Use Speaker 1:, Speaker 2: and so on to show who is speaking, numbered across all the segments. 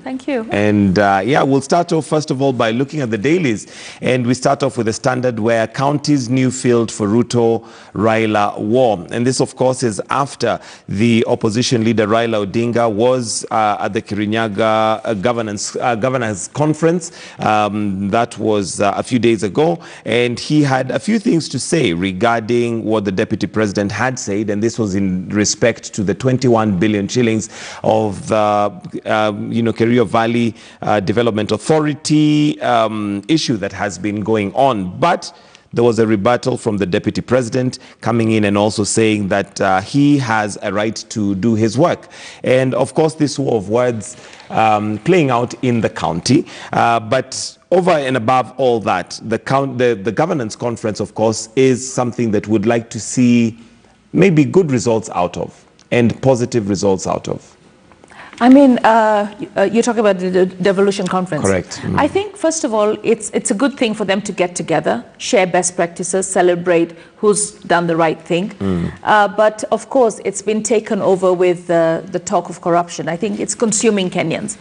Speaker 1: Thank you.
Speaker 2: And yeah, we'll start off first of all by looking at the dailies. And we start off with the Standard, where counties new field for Ruto-Raila war. And this, of course, is after the opposition leader Raila Odinga was at the Kirinyaga governors conference. That was a few days ago. And he had a few things to say regarding what the deputy president had said. And this was in respect to the 21 billion shillings of the Kerio Valley Development Authority issue that has been going on. But there was a rebuttal from the deputy president coming in and also saying that he has a right to do his work. And of course, this war of words playing out in the county. But over and above all that, the governance conference, of course, is something that we'd like to see maybe good results out of and positive results out of.
Speaker 1: I mean, you're talking about the devolution conference.
Speaker 2: Correct.
Speaker 1: I think, first of all, it's a good thing for them to get together, share best practices, celebrate who's done the right thing. But, of course, it's been taken over with the talk of corruption. I think it's consuming Kenyans.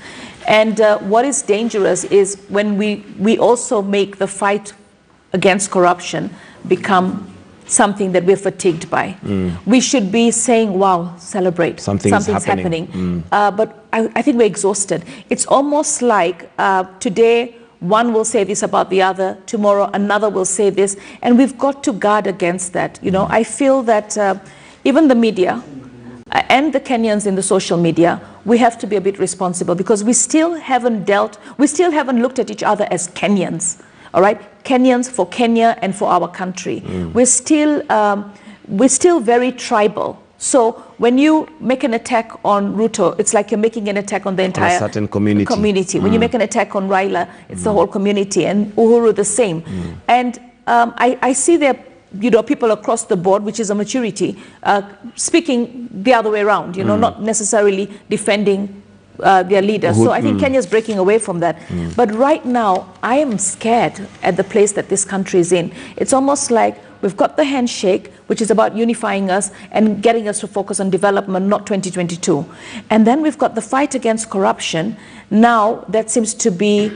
Speaker 1: And what is dangerous is when we also make the fight against corruption become something that we're fatigued by. We should be saying, wow, celebrate. Something's happening. But I think we're exhausted. It's almost like today one will say this about the other, tomorrow another will say this, and we've got to guard against that. You know, I feel that even the media and the Kenyans in the social media, we have to be a bit responsible because we still haven't looked at each other as Kenyans. All right, Kenyans for Kenya and for our country. We're still very tribal. So when you make an attack on Ruto, it's like you're making an attack on the entire
Speaker 2: certain community.
Speaker 1: When you make an attack on Raila, it's the whole community, and Uhuru the same. And I see there, people across the board, which is a maturity, speaking the other way around. Not necessarily defending their leaders. So I think Kenya's breaking away from that. But right now, I am scared at the place that this country is in. It's almost like we've got the handshake, which is about unifying us and getting us to focus on development, not 2022. And then we've got the fight against corruption. Now, that seems to be,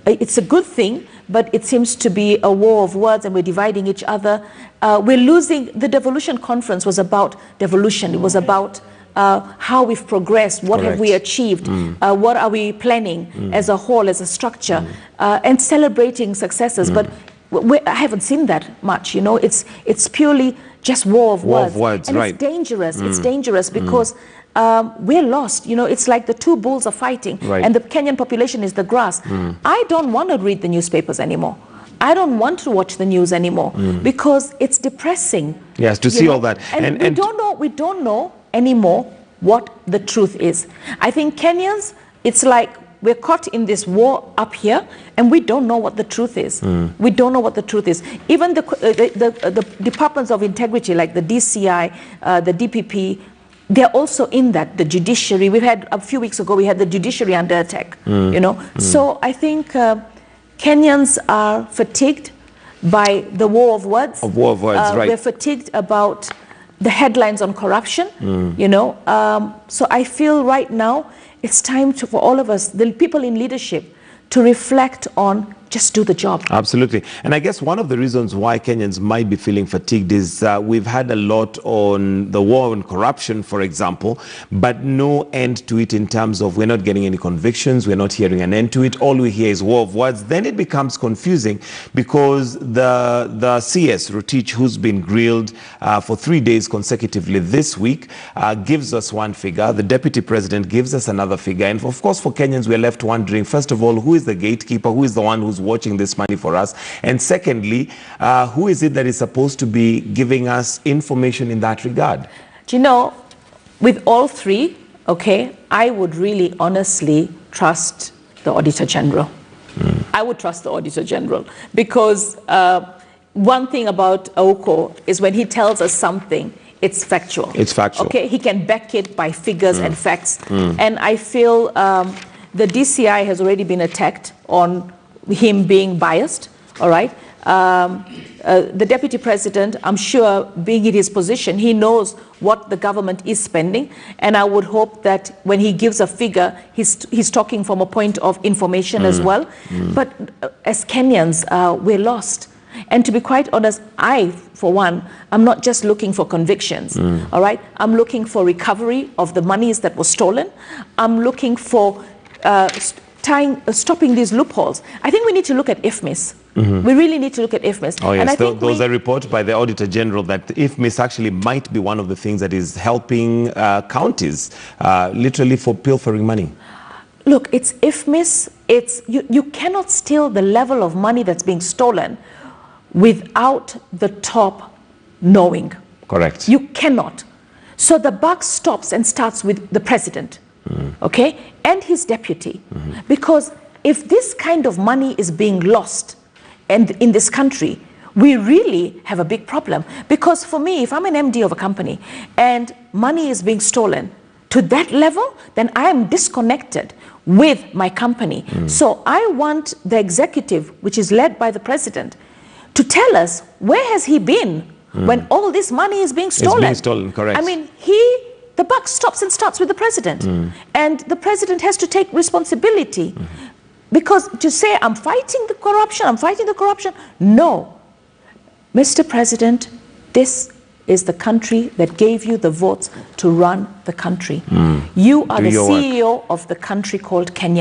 Speaker 1: it's a good thing, but it seems to be a war of words and we're dividing each other. We're losing. The devolution conference was about devolution. It was about how we've progressed, what have we achieved, what are we planning as a whole, as a structure, and celebrating successes. But I haven't seen that much. It's purely just war of words. And it's dangerous. It's dangerous because we're lost. It's like the two bulls are fighting, and the Kenyan population is the grass. I don't want to read the newspapers anymore. I don't want to watch the news anymore because it's depressing.
Speaker 2: Yes, to see all that.
Speaker 1: And we don't know anymore what the truth is. I think Kenyans, it's like we're caught in this war up here and we don't know what the truth is. We don't know what the truth is. Even the departments of integrity like the DCI, the DPP, they're also in that. The judiciary, we've had a few weeks ago, we had the judiciary under attack. So I think Kenyans are fatigued by the war of words. We're fatigued about the headlines on corruption, So I feel right now it's time for all of us, the people in leadership, to reflect on just do the job.
Speaker 2: Absolutely. And I guess one of the reasons why Kenyans might be feeling fatigued is we've had a lot on the war on corruption, for example, but no end to it in terms of we're not getting any convictions, we're not hearing an end to it. All we hear is war of words. Then it becomes confusing because the CS, Rotich, who's been grilled for 3 days consecutively this week, gives us one figure. The deputy president gives us another figure. And of course, for Kenyans, we're left wondering, first of all, who is the gatekeeper? Who is the one who's watching this money for us? And secondly, who is it that is supposed to be giving us information in that regard?
Speaker 1: With all three, I would really honestly trust the Auditor General. I would trust the Auditor General because one thing about Auko is when he tells us something, it's factual.
Speaker 2: It's factual.
Speaker 1: He can back it by figures and facts. And I feel the DCI has already been attacked on him being biased, all right? The deputy president, I'm sure, being in his position, he knows what the government is spending, and I would hope that when he gives a figure, he's talking from a point of information as well. But as Kenyans, we're lost. And to be quite honest, I, for one, I'm not just looking for convictions, all right? I'm looking for recovery of the monies that were stolen. I'm looking for stopping these loopholes. I think we need to look at IFMIS. We really need to look at IFMIS.
Speaker 2: Oh yes,
Speaker 1: and I think
Speaker 2: there was a report by the Auditor General that IFMIS actually might be one of the things that is helping counties literally for pilfering money.
Speaker 1: Look, it's IFMIS. You cannot steal the level of money that's being stolen without the top knowing.
Speaker 2: Correct.
Speaker 1: You cannot. So the buck stops and starts with the president, okay, and his deputy. Because if this kind of money is being lost and in this country, we really have a big problem. Because for me, if I'm an MD of a company and money is being stolen to that level, then I am disconnected with my company. So I want the executive, which is led by the president, to tell us where has he been when all this money is being stolen.
Speaker 2: It's being stolen, correct.
Speaker 1: I mean, the buck stops and starts with the president. And the president has to take responsibility. Because to say, I'm fighting the corruption, no. Mr. President, this is the country that gave you the votes to run the country. You are the CEO of the country called Kenya.